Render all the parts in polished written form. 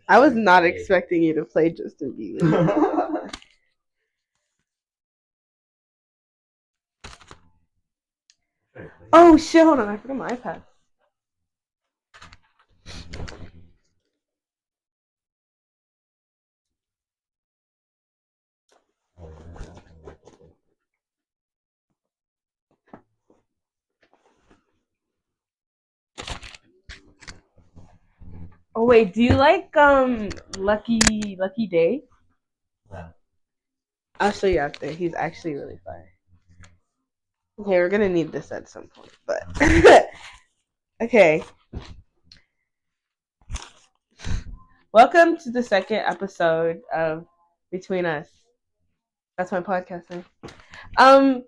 I was not expecting you to play Justin Bieber. Oh shit! Hold on, I forgot my iPad. Oh wait, do you like Lucky Day? Yeah. I'll show you after. He's actually really fire. Okay, we're gonna need this at some point, but okay. Welcome to the second episode of Between Us. That's my podcast name. Um,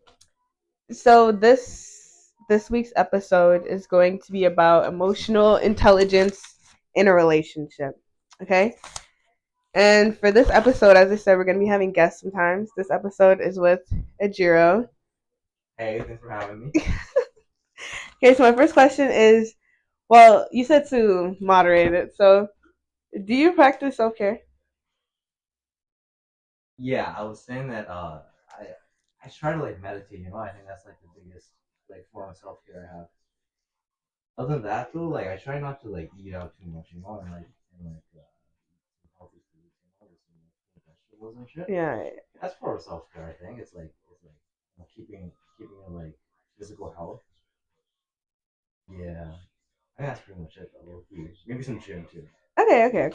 so this week's episode is going to be about emotional intelligence in a relationship. Okay? And for this episode, as I said, we're gonna be having guests sometimes. This episode is with Eijiro. Hey, thanks for having me. Okay, so my first question is, well, you said to moderate it, so do you practice self care? Yeah, I was saying that I try to like meditate, I think that's like the biggest like form of self care I have. Other than that though, like I try not to like eat out too much, and like some healthy foods, just some vegetables and shit. Yeah. That's part of self care, I think. It's like keeping a like physical health. Yeah. I think that's pretty much it though. Maybe some gym too. Okay.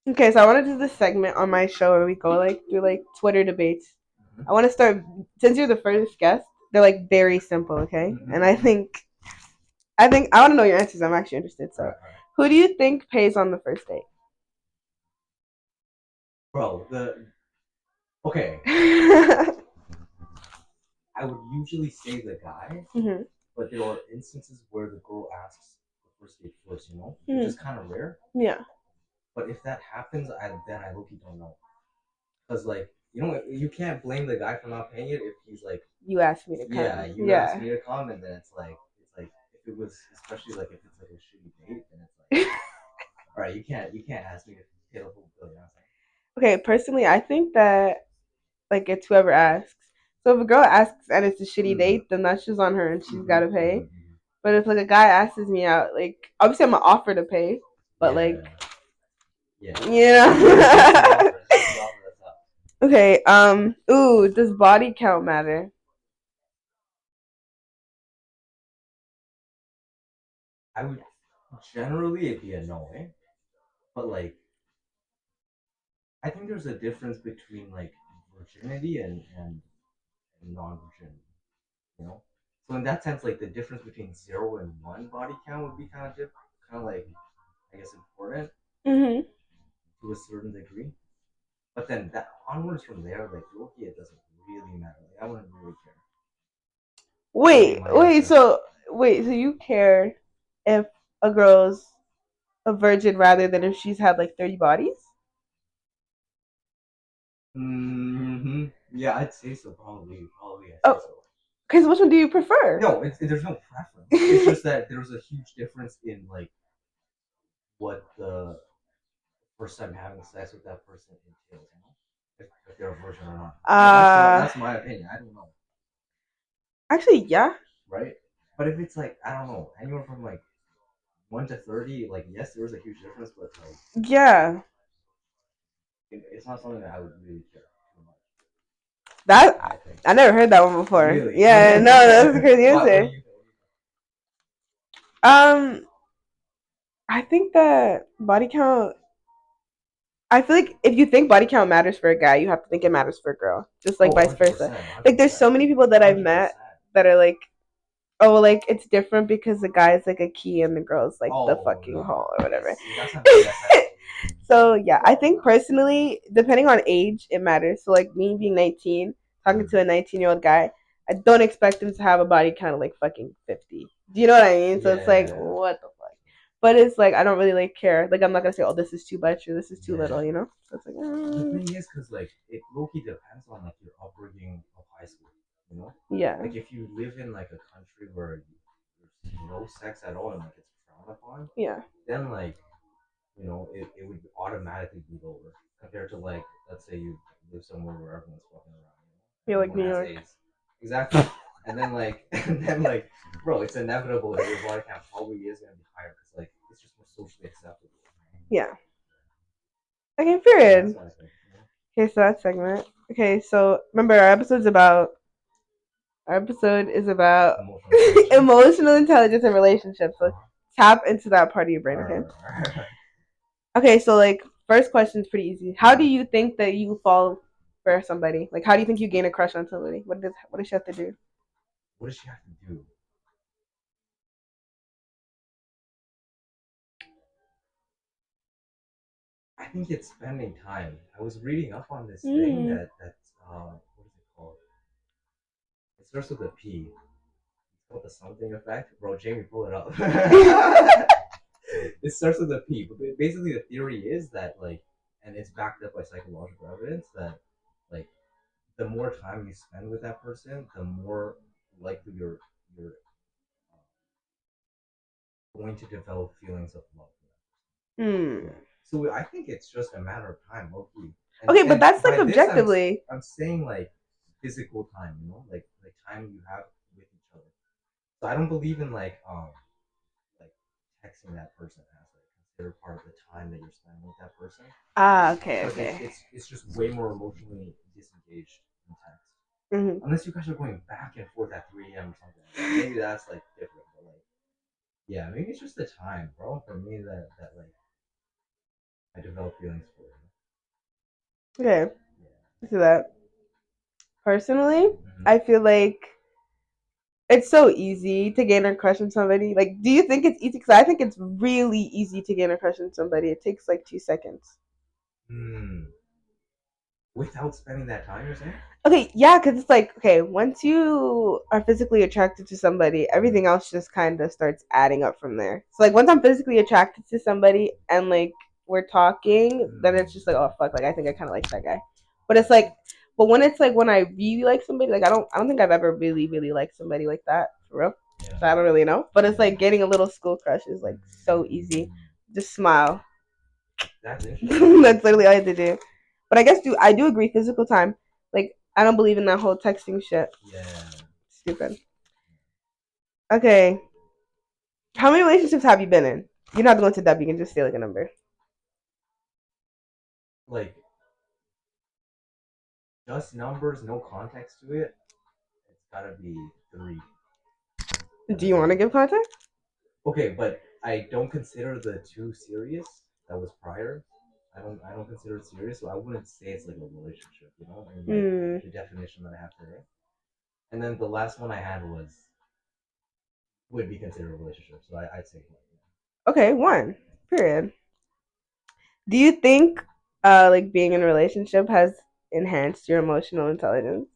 Okay, so I want to do this segment on my show where we go like through like Twitter debates. I want to start since you're the first guest. They're like very simple, okay? And I think I want to know your answers. I'm actually interested. So, Alright. who do you think pays on the first date? Bro, okay. I would usually say the guy, hmm but there are instances where the girl asks the first date first, which hmm is kind of rare. Yeah. But if that happens, I look don't know, because like you can't blame the guy for not paying it if he's like, You asked me to come. yeah, you asked me to come, and then it's like if it was, especially like if it's like a shitty date, then it's like, all right, you can't ask me to pay the whole bill. You know what I'm saying? Okay, personally, I think that like it's whoever asks. So if a girl asks and it's a shitty date, then that's just on her and she's gotta pay. But if like a guy asks me out, like obviously I'm gonna offer to pay, but like Yeah. you know. Okay. Ooh, does body count matter? I would generally it'd be a no, but like I think there's a difference between like virginity and non-virginity, you know. So in that sense, like the difference between 0 and 1 body count would be kind of different, kind of like I guess important Mm-hmm. to a certain degree. But then that onwards from there, like okay, it doesn't really matter. Like I wouldn't really care. That would be Wait, my wait. answer. So you care if a girl's a virgin rather than if she's had like 30 bodies? Yeah, I'd say so. Probably, I'd say Oh, so. because which one do you prefer? No, there's no preference. It's just that there's a huge difference in like what the first time having sex with that person entails. If they're a virgin or not. uh, That's my opinion. I don't know, actually, yeah. right? But if it's like I don't know, anywhere from like 1 to 30, like yes, there is a huge difference, but like Yeah. it's not something that I would really care too much. That I think. I never heard that one before. Really? Yeah, no, that's a crazy What do answer. you think? Um, I think that body count. I feel like if you think body count matters for a guy, you have to think it matters for a girl, just like Oh, vice versa. 100%, Like, there's 100%, so many people that I've met 100%. that are like, oh, like it's different because the guy's like a key and the girl's like the Oh fucking no, hole or whatever. see, that's not BS. So yeah, I think personally, depending on age, it matters. So like me being 19, talking to a 19-year-old guy, I don't expect him to have a body count of like fucking 50. Do you know what I mean? So it's like, Yeah. what the fuck? But it's like I don't really like care. Like I'm not gonna say, oh, this is too much or this is too little. Yeah. You know? So it's like, The thing is, because like it low-key depends on like your upbringing of high school. You know, yeah, like if you live in like a country where there's no sex at all and like it's frowned upon, yeah. then like it would automatically be lower compared to like let's say you live somewhere where everyone's fucking around, Feel like everyone New has York. AIDS. Exactly. And then like and then like bro, it's inevitable that your body count probably is gonna be higher because like it's just more socially acceptable. Yeah. Okay, Yeah, period. that's what I think. Okay, so that segment. Okay, so remember our episode is about Emotional intelligence. emotional intelligence and relationships. So Uh-huh. tap into that part of your brain, okay? Okay, so like first question is pretty easy. How do you think that you fall for somebody? Like how do you think you gain a crush on somebody? What does she have to do? What does she have to do? I think it's spending time. I was reading up on this thing what is it called? It starts with a P. It's called the something effect. Bro, Jamie, pull it up. It starts with a P, but basically the theory is that like, and it's backed up by psychological evidence that like the more time you spend with that person, the more likely you're going to develop feelings of love for that person. Hmm. Yeah. So I think it's just a matter of time, low key. And Okay, but and that's like by this objectively. I'm saying like physical time, like the time you have with each other. So I don't believe in like texting that person as like considered part of the time that you're spending with that person Ah, okay, because okay. it's just way more emotionally disengaged in text. Hmm. Unless you guys are going back and forth at 3 a.m. or something like that. Maybe that's like different, but like yeah, maybe it's just the time, bro. For me, that like I develop feelings for it. Okay, Yeah. so that personally, Mm-hmm. I feel like it's so easy to gain a crush on somebody. Like, do you think it's easy? Because I think it's really easy to gain a crush on somebody. It takes like 2 seconds. Hmm. Without spending that time, you're saying? Okay, yeah, because it's like, okay, once you are physically attracted to somebody, everything else just kind of starts adding up from there. So, like, once I'm physically attracted to somebody and, like, we're talking, then it's just like, oh, fuck, like, I think I kind of like that guy. But it's like, but when it's like when I really like somebody, like, I don't think I've ever really, really liked somebody like that, for real. Yeah. So I don't really know. But it's like getting a little school crush is, like, so easy. Just smile. That's interesting. That's literally all I had to do. But I do agree physical time. Like I don't believe in that whole texting shit. Yeah. Stupid. Okay. How many relationships have you been in? You're not going to dub, you can just say like a number. Like just numbers, no context to it. It's gotta be 3. Do you want to give context? Okay, but I don't consider the 2 serious. That was prior. I don't consider it serious, so I wouldn't say it's like a relationship, in like Hmm. the definition that I have today. And then the last one I had would be considered a relationship, so I'd say one. Okay, one. Period. Do you think like being in a relationship has enhanced your emotional intelligence?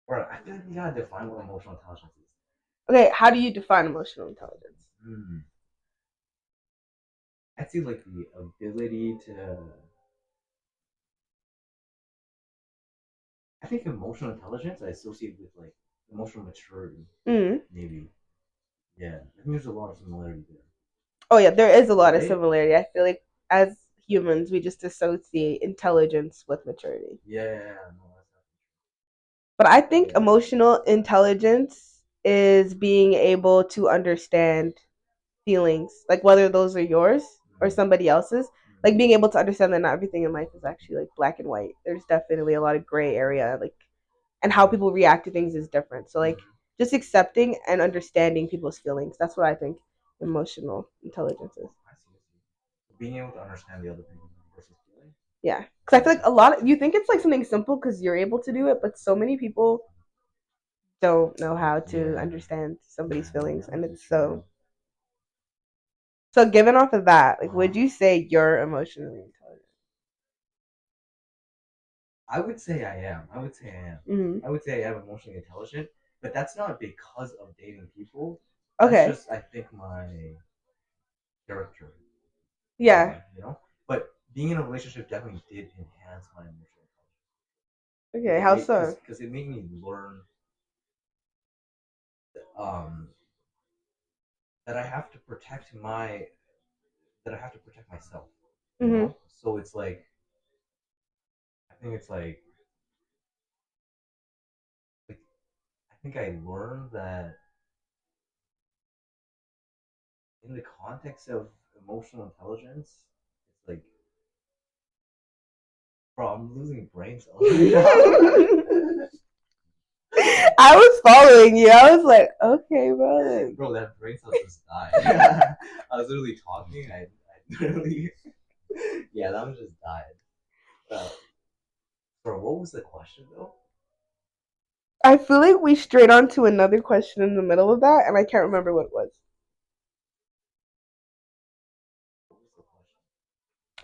Or I feel like we gotta define what emotional intelligence is. Okay, how do you define emotional intelligence? Hmm. I'd say like the ability to. I think emotional intelligence I associate with like emotional maturity, Mm. maybe. Yeah, I think there's a lot of similarity there. Oh yeah, there is a lot of Right? similarity. I feel like as humans, we just associate intelligence with maturity. Yeah, no, that's But I think yeah. emotional intelligence is being able to understand feelings, like whether those are yours or Mm-hmm. somebody else's. Like being able to understand that not everything in life is actually like black and white. There's definitely a lot of gray area, like, and how people react to things is different. So like just accepting and understanding people's feelings. That's what I think emotional intelligence is. I see, I see. So being able to understand the other person's feeling. Yeah, because I feel like a lot of you think it's like something simple because you're able to do it, but so many people don't know how to Yeah. understand somebody's feelings, and That's it's true. so given off of that, like would Uh-huh. you say you're emotionally intelligent? I would say I am. I would say I am. Mm-hmm. I would say I am emotionally intelligent, but that's not because of dating people. That's Okay. just I think my character. Yeah. But being in a relationship definitely did enhance my emotional Okay, intelligence. how so? Because it made me learn um that I have to protect my that I have to protect myself. You Mm-hmm. know, so it's like I think it's like I think I learned that in the context of emotional intelligence, it's like, bro, I'm losing brain cells right now. I was following you. I was like, okay, bro. Bro, that brain cell just died. I was literally talking. I literally, yeah, that one just died. Uh, bro, what was the question though? I feel like we strayed on to another question in the middle of that, and I can't remember what it was. What was the question?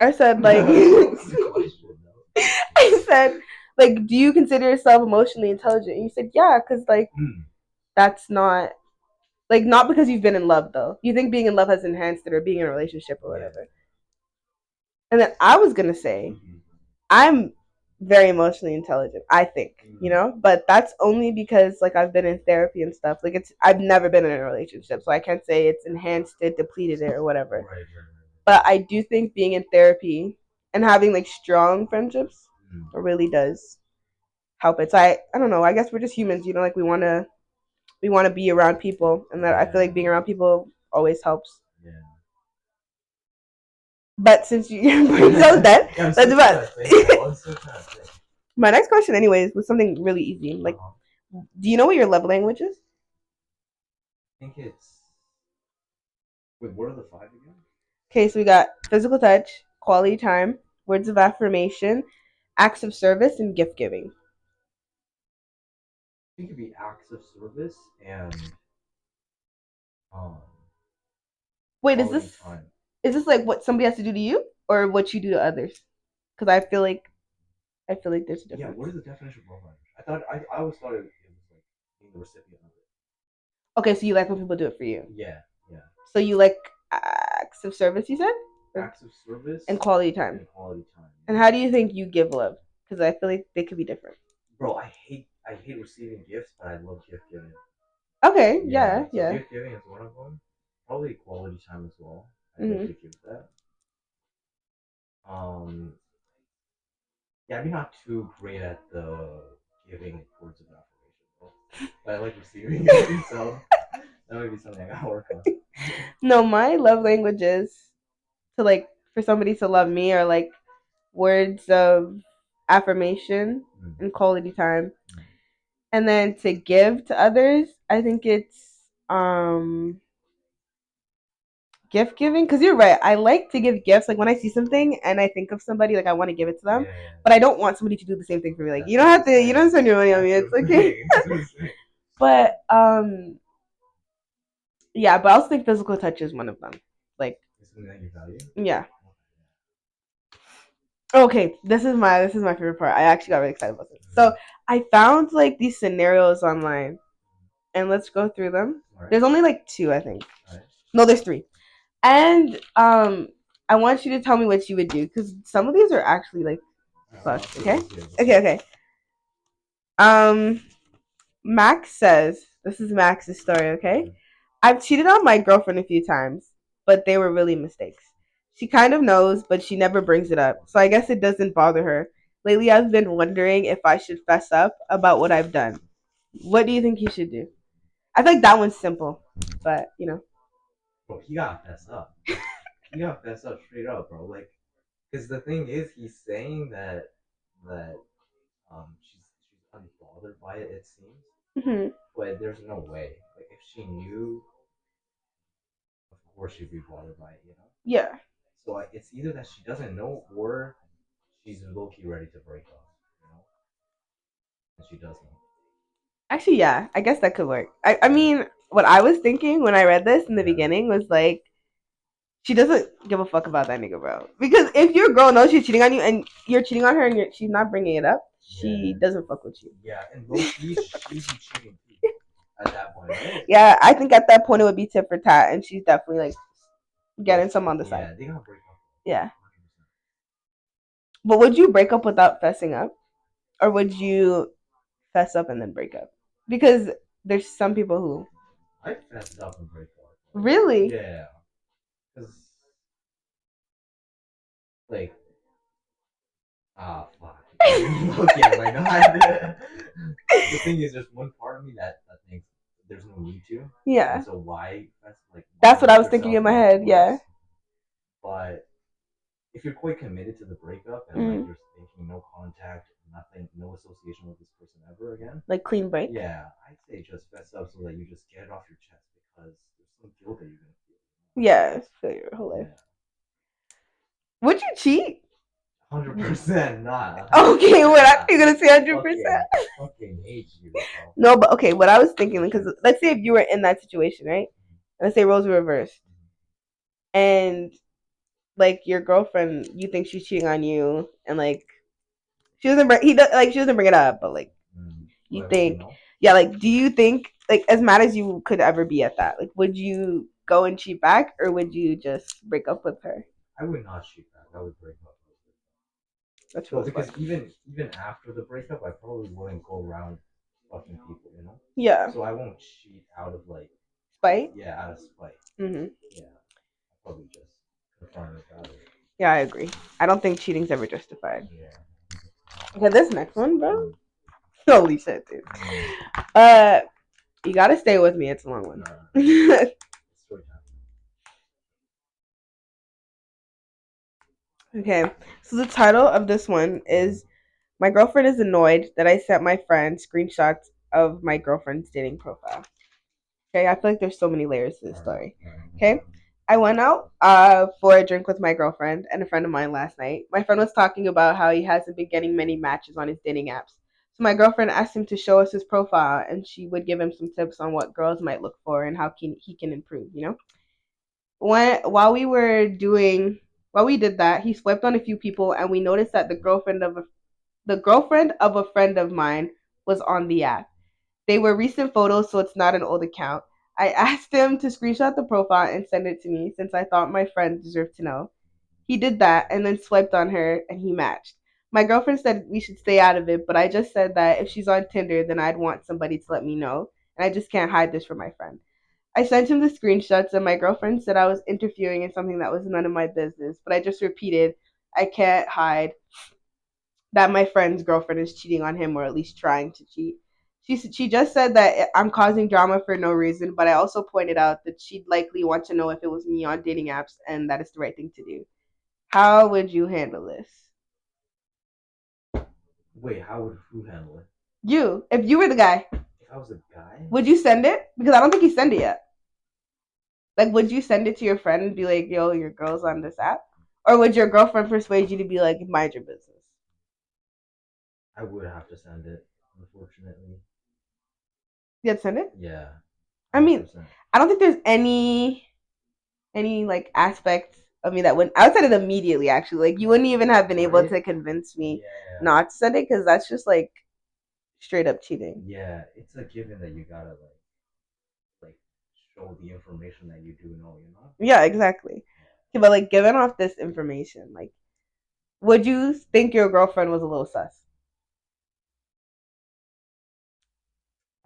I said like, What was the question though? I said like, do you consider yourself emotionally intelligent? And you said yeah, because like that's not like not because you've been in love though. You think being in love has enhanced it or being in a relationship or Yeah. whatever. And then I was gonna say Mhm. I'm very emotionally intelligent, I think, you know, but that's only because like I've been in therapy and stuff. Like it's I've never been in a relationship, so I can't say it's enhanced it, depleted it, or whatever. Right, right, right. But I do think being in therapy and having like strong friendships Mm. really does help it. So I don't know. I guess we're just humans, you know. Like we want to be around people, and that I feel like being around people always helps. Yeah. But since you bring those dead, Yeah, I'm let's still trying to think. Bro. I'm still trying to think. my next question, anyways, was something really easy. Like, do you know what your love language is? I think it's. Wait, what are the five again? Okay, so we got physical touch, quality time, words of affirmation, acts of service, and gift giving. I think it'd be acts of service and um Wait, is quality this time. is this like what somebody has to do to you, or what you do to others? Because I feel like there's a Yeah, difference. what is the definition of love language? I always thought it was like being the recipient of it. Okay, so you like when people do it for you. Yeah, yeah. So you like acts of service, you said, Acts of service and quality time. and quality time. And how do you think you give love? Because I feel like they could be different. Bro, I hate receiving gifts, but I love gift giving. Okay, Yeah, yeah, so yeah. gift giving is one of them. Probably quality time as well. I Mm-hmm. definitely give that. Um, yeah, I'm not too great at the giving words of affirmation, though. But I like receiving it, so that might be something I gotta work on. No, my love language is to like for somebody to love me or like words of affirmation and quality time. And then to give to others, I think it's gift giving because you're right. I like to give gifts. Like when I see something and I think of somebody, like I want to give it to them, Yeah, but I don't want somebody to do the same thing for me. Like that's you what don't I'm have to, you saying. don't spend your money on me. That's It's what I'm okay. saying. That's what I'm saying. But yeah. But I also think physical touch is one of them. Like Is something that you value? yeah. Okay, this is my favorite part. I actually got really excited about this. So I found like these scenarios online, and let's go through them. All right. There's only like two, I think. All right. No, there's three. And I want you to tell me what you would do because some of these are actually like fucked. Okay, okay, okay. Um, Max says this is Max's story. Okay, I've cheated on my girlfriend a few times, but they were really mistakes. She kind of knows, but she never brings it up. So I guess it doesn't bother her. Lately, I've been wondering if I should fess up about what I've done. What do you think you should do? I feel like that one's simple, but you know. Bro, he got fessed up. He got fessed up straight up, bro. Like, because the thing is, he's saying that she's unbothered by it. It seems, Mm-hmm. but there's no way. Like, if she knew, of course she'd be bothered by it. You know. Yeah. So it's either that she doesn't know or she's low key ready to break up. You know, and she does know. Actually, yeah, I guess that could work. I mean, what I was thinking when I read this in the beginning was like, she doesn't give a fuck about that nigga, bro. Because if your girl knows she's cheating on you and you're cheating on her and she's not bringing it up, she doesn't fuck with you. Yeah, and low key, she'd be cheating too at that point, right? Yeah, I think at that point it would be tit for tat, and she's definitely like getting some on the side. Yeah, they gotta break up. Yeah. But would you break up without fessing up? Or would you fess up and then break up? Because there's some people who I fessed up and break up. Really? Yeah, because like fuck. Okay, I know. The thing is, there's one part of me that thinks there's no need to. Yeah. And so why That's what I make was thinking yourself in my more head. Yeah. worse? But if you're quite committed to the breakup and like Mm. you're thinking no contact, nothing, no association with this person ever again, Like clean break. yeah, I'd say just fess up so that you just get it off your chest because there's some guilt that you're gonna feel. Yeah. For your whole life. Yeah, Would you cheat? 100% not. Okay, what are you gonna say? 100%. Fucking hate you, bro. No, but okay. What I was thinking, because let's say if you were in that situation, right? Let's say roles were reversed, and like your girlfriend, you think she's cheating on you, and like she doesn't bring she doesn't bring it up, but like you think, yeah, like do you think like as mad as you could ever be at that, like would you go and cheat back or would you just break up with her? I would not cheat back. I would break up. That's Well, really because fun. even after the breakup, I probably wouldn't go around fucking people, you know. Yeah. So I won't cheat out of like Spite. yeah, out of spite. Mm-hmm. Yeah, I probably just confront her about it. Yeah, I agree. I don't think cheating's ever justified. Yeah. Okay, this next one, bro. Holy shit, dude. Uh, you gotta stay with me. It's a long one. Okay, so the title of this one is "My girlfriend is annoyed that I sent my friend screenshots of my girlfriend's dating profile." Okay, I feel like there's so many layers to this story. Okay, I went out for a drink with my girlfriend and a friend of mine last night. My friend was talking about how he hasn't been getting many matches on his dating apps. So my girlfriend asked him to show us his profile, and she would give him some tips on what girls might look for and how he can improve. You know, while we did that, he swiped on a few people, and we noticed that the girlfriend of a friend of mine was on the app. They were recent photos, so it's not an old account. I asked him to screenshot the profile and send it to me since I thought my friend deserved to know. He did that and then swiped on her and he matched. My girlfriend said we should stay out of it, but I just said that if she's on Tinder, then I'd want somebody to let me know. And I just can't hide this from my friend. I sent him the screenshots, and my girlfriend said I was interfering in something that was none of my business, but I just repeated, I can't hide that my friend's girlfriend is cheating on him or at least trying to cheat. She just said that I'm causing drama for no reason, but I also pointed out that she'd likely want to know if it was me on dating apps and that it's the right thing to do. How would you handle this? Wait, how would who handle it? You, if you were the guy, If I was a guy, would you send it? Because I don't think he sent it yet. Like, would you send it to your friend and be like, "Yo, your girl's on this app," or would your girlfriend persuade you to be like, "Mind your business"? I would have to send it. Unfortunately, You'd send it. yeah. I mean, 100%. I don't think there's any like aspects of me that wouldn't outside of immediately actually like you wouldn't even have been able Right? to convince me Yeah. not to send it because that's just like straight up cheating. Yeah, it's a given that you gotta like show the information that you do know, you know? Yeah, exactly. Okay, but like given off this information, like would you think your girlfriend was a little sus?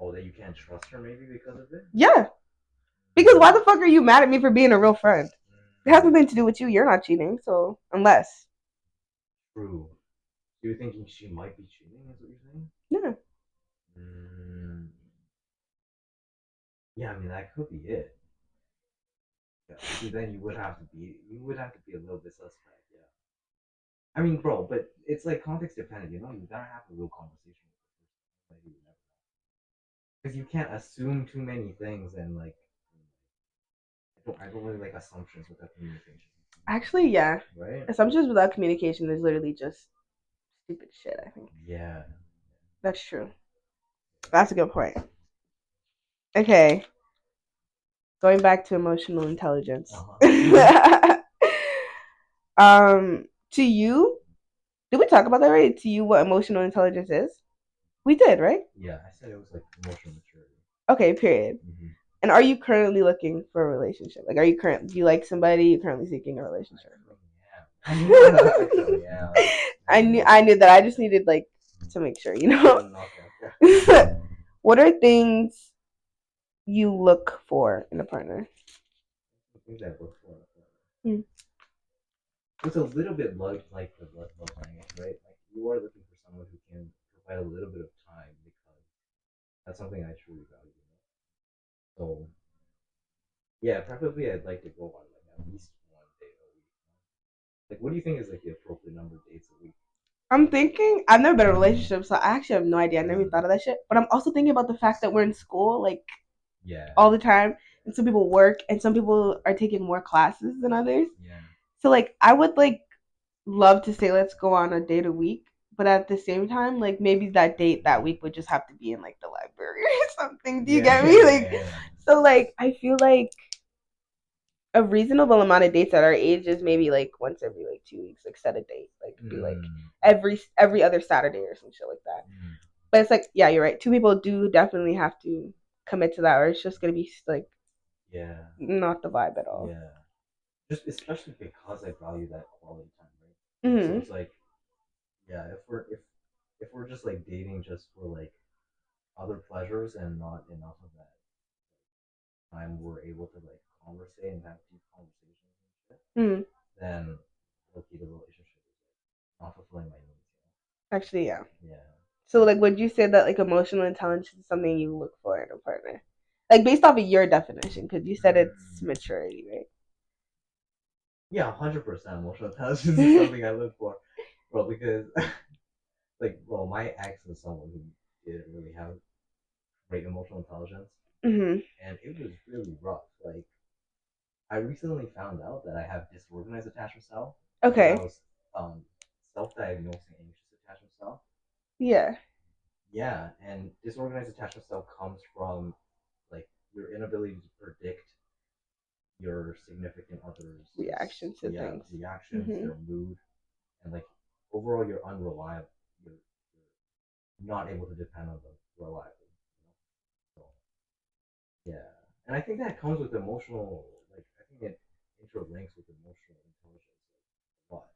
Oh, that you can't trust her maybe because of it? Yeah, because why the fuck are you mad at me for being a real friend? It has nothing to do with you. You're not cheating, so unless. True. You're thinking she might be cheating, is what you're saying? Yeah. Mm, yeah, I mean that could be it. Yeah, so then you would have to be a little bit suspect, yeah. I mean, bro, but it's like context dependent, you know. You gotta have a real conversation with the person, because you can't assume too many things and like I don't really like assumptions without communication. Actually, yeah. Right? Assumptions without communication is literally just stupid shit, I think. Yeah. That's true. That's a good point. Okay. Going back to emotional intelligence. To you, did we talk about that right? To you, what emotional intelligence is? We did, right? Yeah, I said it was like emotional maturity. Okay, period. Mm-hmm. And are you currently looking for a relationship? Like, do you like somebody? You're currently seeking a relationship? Yeah. I knew that. I just needed like to make sure, you know. Okay. What are things you look for in a partner? things I look for. Mm. It's a little bit like the love language, right? Like you are looking for someone who can provide a little bit of time because that's something I truly value. So yeah, preferably I'd like to go on like at least one date a week. Like, what do you think is like the appropriate number of dates a week? I'm thinking I've never been in a relationship, so I actually have no idea. I never even thought of that shit. But I'm also thinking about the fact that we're in school like Yeah. all the time, and some people work, and some people are taking more classes than others. Yeah. So like I would like love to say let's go on a date a week, but at the same time, like maybe that date that week would just have to be in like the library or something. Do you Yeah, get me? yeah, Like yeah, yeah. so like I feel like a reasonable amount of dates at our age is maybe like once every like 2 weeks, like set a date, like be like every other Saturday or some shit like that. But it's like, yeah, you're right. Two people do definitely have to commit to that, or it's just gonna be like Yeah. not the vibe at all. Yeah. Just especially because I value that quality time, right? So Mm-hmm. it's like, yeah, if we're just like dating just for like other pleasures and not enough of that time we're able to like conversate and have deep conversations and shit, Mm-hmm. then look, the relationship is like not fulfilling my needs. Actually, yeah. Yeah. So, like, would you say that like emotional intelligence is something you look for in a partner, like based off of your definition? Because you said it's maturity, Yeah, 100% emotional intelligence is right? something I look for, bro. Because like, well, my ex was someone who didn't really have great emotional intelligence, Mm-hmm. and it was really rough. Like, I recently found out that I have disorganized attachment style because I Okay. was um, self-diagnosing anxious attachment style. Yeah. Yeah, and disorganized attachment style comes from like your inability to predict your significant other's Reaction to things. reactions, Mm-hmm. their mood, and like overall you're unreliable. You're not able to depend on them reliably. So yeah, and I think that comes with emotional. Like I think it interlinks with emotional intelligence like, a lot,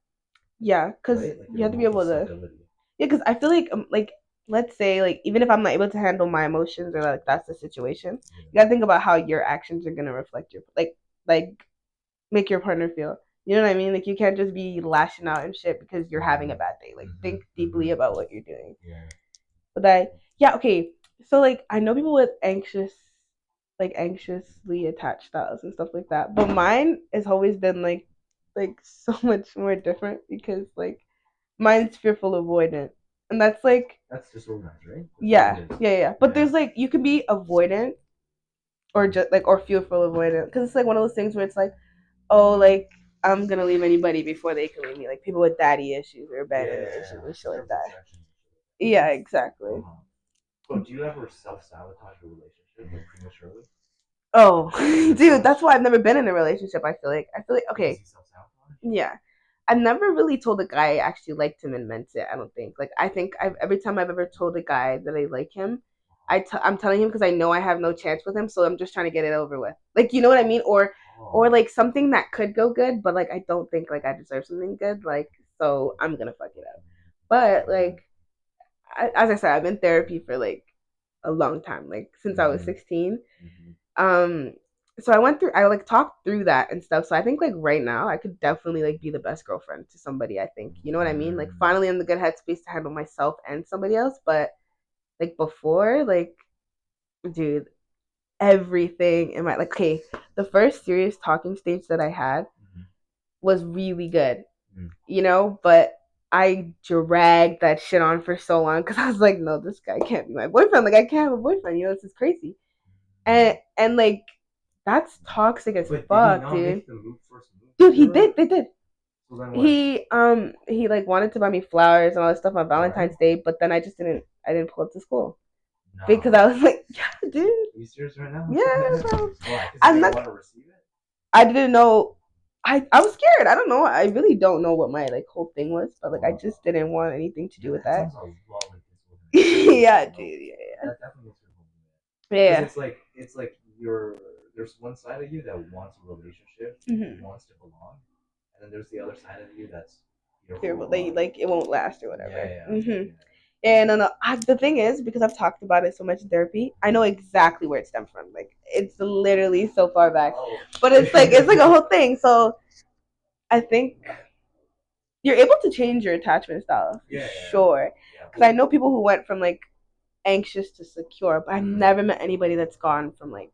Yeah, because right? Like you your have to be emotional able to. stability. Yeah, because I feel like let's say like even if I'm not able to handle my emotions or like that's the situation, you Yeah. gotta think about how your actions are gonna reflect your like make your partner feel. You know what I mean? Like you can't just be lashing out and shit because you're having a bad day. Like think deeply about what you're doing. Yeah. But yeah, okay. So like I know people with anxiously attached styles and stuff like that. But mine has always been like so much more different because like mine's fearful avoidant. And that's like That's disorganized, right? yeah. But Yeah. there's like you can be avoidant or just like or fearful avoidant because it's like one of those things where it's like oh like I'm gonna leave anybody before they can leave me. Like people with daddy issues or abandonment issues and shit like that. Yeah, exactly. So, do you ever self sabotage a relationship like prematurely? Oh, dude, that's why I've never been in a relationship. I feel like okay, Self sabotage? yeah. I never really told a guy I actually liked him and meant it. I don't think. Like I think every time I've ever told a guy that I like him, I'm telling him because I know I have no chance with him, so I'm just trying to get it over with. Like you know what I mean? Or like something that could go good, but like I don't think like I deserve something good. Like so I'm gonna fuck it up. But like as I said, I've been in therapy for like a long time, like since I was 16. Um, so I like talked through that and stuff. So I think like right now I could definitely like be the best girlfriend to somebody. I think you know what I mean. Like finally in the good headspace to handle myself and somebody else. But like before, like dude, everything in my like okay, the first serious talking stage that I had was really good, you know, but I dragged that shit on for so long because I was like, no, this guy can't be my boyfriend. Like I can't have a boyfriend. You know, this is crazy. And like that's toxic as But did he fuck, not dude. make the first move? Dude, he did. They did. So then what? He like wanted to buy me flowers and all this stuff on Right? Valentine's Day, but then I didn't pull up to school because I No. was like, yeah, dude, Are you serious right now? yeah, bro. Why? Because you I'm didn't not. want to receive it? I didn't know. I was scared. I don't know. I really don't know what my like whole thing was, but like I just didn't want anything to do with that. Sounds a lot like disorganized. Yeah, dude. Yeah, That definitely makes me home. Because yeah. it's like you're there's one side of you that wants a relationship, wants to belong, and then there's the other side of you that's fearful Fearful of that you, like it won't last or whatever. yeah, Mm-hmm. yeah. And no, the thing is, because I've talked about it so much in therapy, I know exactly where it stems from. Like it's literally so far back, but it's like a whole thing. So I think you're able to change your attachment style for sure. Because I know people who went from like anxious to secure, but I've never met anybody that's gone from like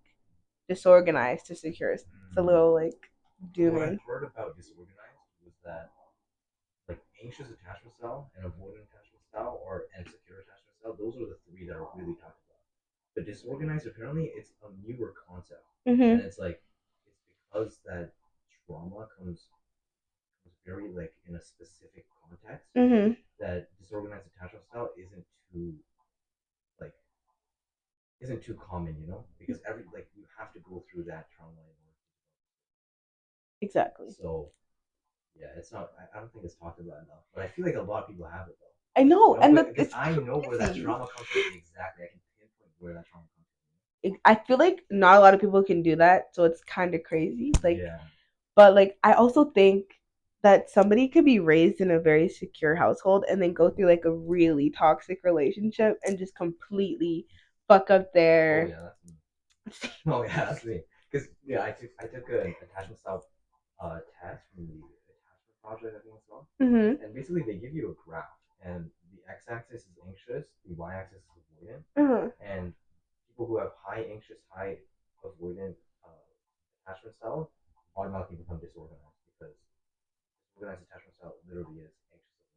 disorganized to secure. It's a little like dooming. What I heard about disorganized was that like anxious attachment style and avoidant attachment style or and secure attachment style, those are the three that are really talked about. But disorganized apparently it's a newer concept. And it's like it's because that trauma comes very like in a specific context that disorganized attachment style like isn't too common, you know? Because every like you have to go through that trauma in order. Exactly. So yeah, it's not. I don't think it's talked about enough. But I feel like a lot of people have it though. I know, You know, and because I know where that trauma comes from exactly. I can pinpoint where that trauma comes from. I feel like not a lot of people can do that, so it's kind of crazy. Like, Yeah. but like I also think that somebody could be raised in a very secure household and then go through like a really toxic relationship and just completely fuck up Oh their. yeah, that's me. Oh yeah, that's me. Because yeah, I took an attachment style test from the attachment project, I think it's called. And basically they give you a graph, and the x-axis is anxious, the y-axis is avoidant, and people who have high anxious, high avoidant attachment style automatically become disorganized because disorganized attachment style literally is anxious.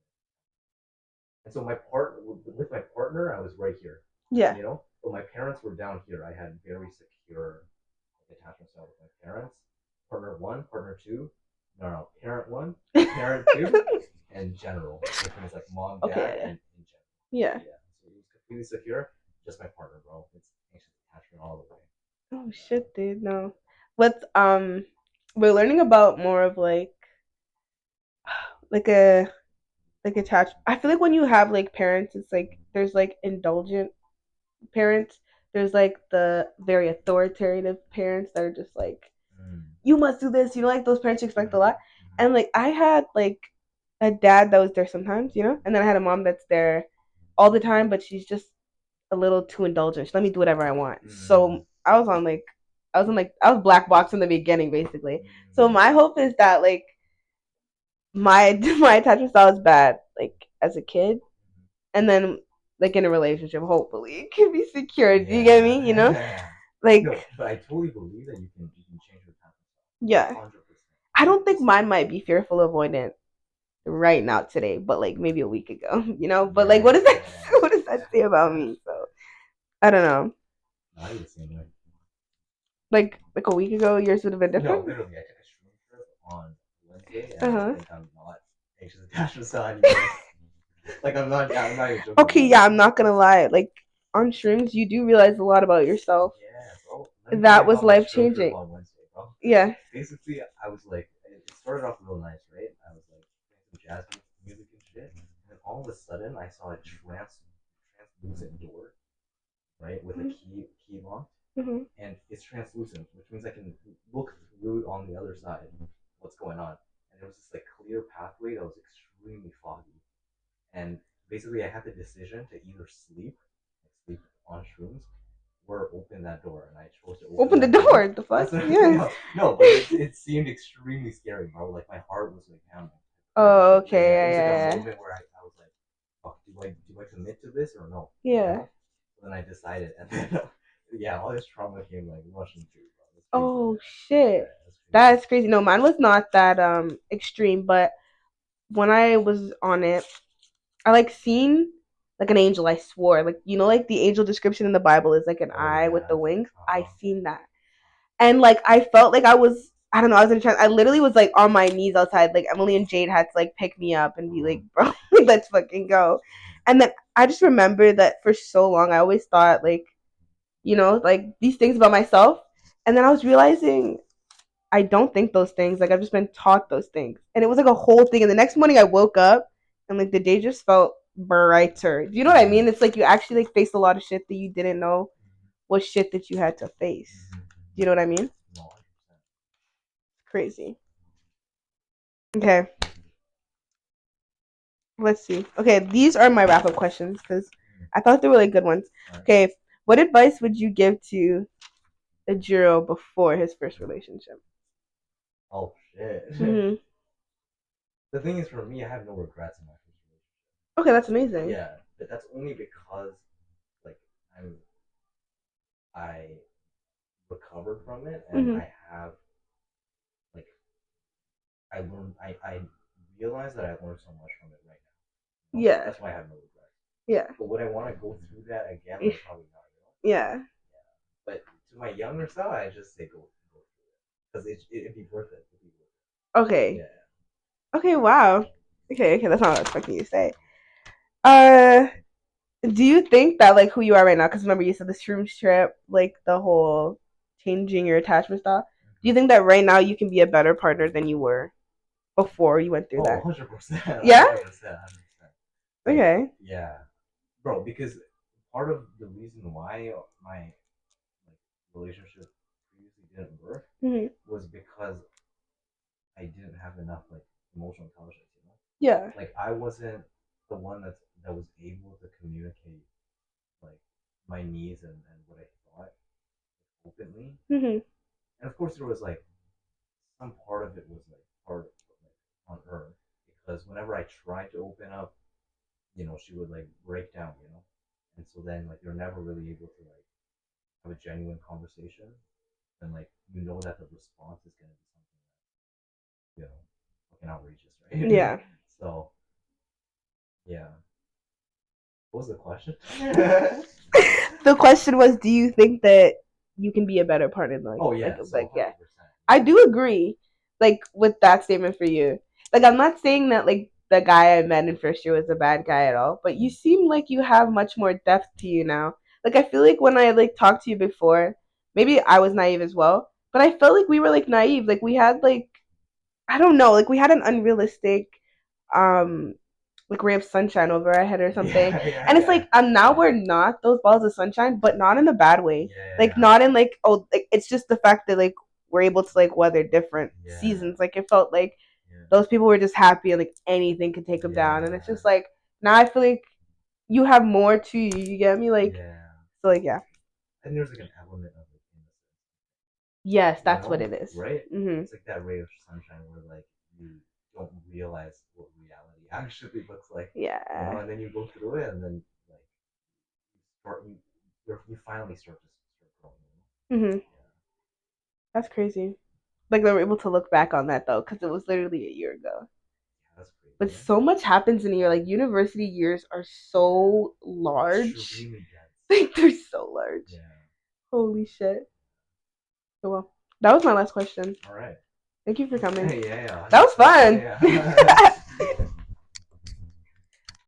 And so with my partner, I was right here. Yeah. You know, but my parents were down here. I had very secure attachment style with my parents. Partner one, partner two, no, parent one, parent two, and general. So things like mom, dad, Okay. and in general. Yeah. Yeah. So it was completely secure. Just my partner, bro. It's anxious attachment all the way. Oh shit, dude. No. Let's we're learning about more of like a like attached. I feel like when you have like parents, it's like there's like indulgent parents. There's like the very authoritative parents that are just like, you must do this. You know, like those parents expect a lot. And like I had like a dad that was there sometimes, you know, and then I had a mom that's there all the time, but she's just a little too indulgent. She let me do whatever I want. So I was black box in the beginning basically. So my hope is that like my my attachment style is bad like as a kid, and then like in a relationship, hopefully it can be secured. Do you get me? You know, like No, but I totally believe that you can change your attachment style. Yeah, 100%. I don't think mine might be fearful avoidant right now today, but like maybe a week ago, you know. But like, what does that what does that say about me? So I don't know. Not even the same way. Like a week ago, yours would have been different. No, literally, I took a shroom trip on Wednesday, and I think I'm not anxious attachment style anymore. Like I'm not. Yeah, I'm not even joking. Okay, yeah, I'm not gonna lie. Like on shrooms, you do realize a lot about yourself. Yeah, bro. That was life changing. On Wednesday, bro. Yeah. Basically, I was like, it started off real nice, right? I was like playing some jazz music and shit, and then all of a sudden, I saw a translucent door, right, with a key lock, and it's translucent, which means I can look through on the other side what's going on. And there was this like clear pathway that was extremely foggy, and basically I had the decision to either sleep on shrooms, or open that door, and I chose to open the that door. door. The fuck? Yeah. No, but it seemed extremely scary, bro. Like my heart was like pounding. Oh, okay. Yeah, it was like a Yeah. moment where I was like, "Fuck, do I commit to this or no?" Yeah. You know? Then I decided, and then yeah, all this trauma came like rushing through, bro. Oh shit. That's crazy. No, mine was not that extreme, but when I was on it, I like seen like an angel, I swore. Like you know, like the angel description in the Bible is like an eye with the wings. I seen that. And like I felt like I don't know, I was in a trance. I literally was like on my knees outside. Like Emily and Jade had to like pick me up and be like, bro, let's fucking go. And then I just remember that for so long I always thought like, you know, like these things about myself. And then I was realizing I don't think those things. Like I've just been taught those things. And it was like a whole thing. And the next morning I woke up and like the day just felt brighter. Do you know what I mean? It's like you actually like faced a lot of shit that you didn't know was shit that you had to face. Do you know what I mean? Crazy. Okay. let's see. Okay, these are my wrap up questions because I thought they were like good ones. Okay, what advice would you give to Eijiro before his first relationship? Oh shit. Mm-hmm. The thing is, for me, I have no regrets in my first relationship. Okay, that's amazing. Yeah, but that's only because like I recovered from it, and Mm-hmm. I have like I realized that I learned so much from it right now. Yeah. That's why I have no regrets. Yeah. But would I want to go through that again? Like probably not. Yeah. But to my younger self, I just say go through it because it'd be worth it. It'd be worth Okay. it. Yeah. Okay. Wow. Okay. That's not what I was expecting you to say. Uh, do you think that like who you are right now? Because remember you said the shrooms trip, like the whole changing your attachment style. Do you think that right now you can be a better partner than you were before you went through that? 100%. Yeah. 100%. Okay. Yeah, bro. Because part of the reason why my relationship previously didn't work Mm-hmm. was because I didn't have enough emotional intelligence. Yeah. Like I wasn't the one that was able to communicate like my needs and what I thought openly. Mm-hmm. And of course, there was some part of it was part of, on Earth because whenever I tried to open up, she would break down, and so then you're never really able to have a genuine conversation, and that the response is going to be something fucking outrageous, right? Yeah. So yeah, what was the question? The question was, do you think that you can be a better partner? Oh yeah, Yeah. 100%. I do agree, with that statement for you. Like, I'm not saying that the guy I met in first year was a bad guy at all, but you seem like you have much more depth to you now. Like, I feel like when I talked to you before, maybe I was naive as well, but I felt like we were naive. Like, we had I don't know, we had an unrealistic um ray of sunshine over our head or something. And it's now we're not those balls of sunshine, but not in a bad way. Not in it's just the fact that we're able to weather different seasons. It felt like those people were just happy and anything could take them down. And it's just now I feel like you have more to you. You get me? So yeah. And there's an element of innocence. Yes, that's what it is. Right? Mm-hmm. It's like that ray of sunshine where you don't realize what reality actually looks like. Yeah. And then you go through it, and then you finally start growing. Mm-hmm. Yeah. That's crazy. They were able to look back on that though, because it was literally a year ago. Yeah, that's crazy. But so much happens in a year. University years are so large. They're so large. Yeah. Holy shit. Oh, well, that was my last question. All right. Thank you for coming. Yeah. That was fun. Yeah.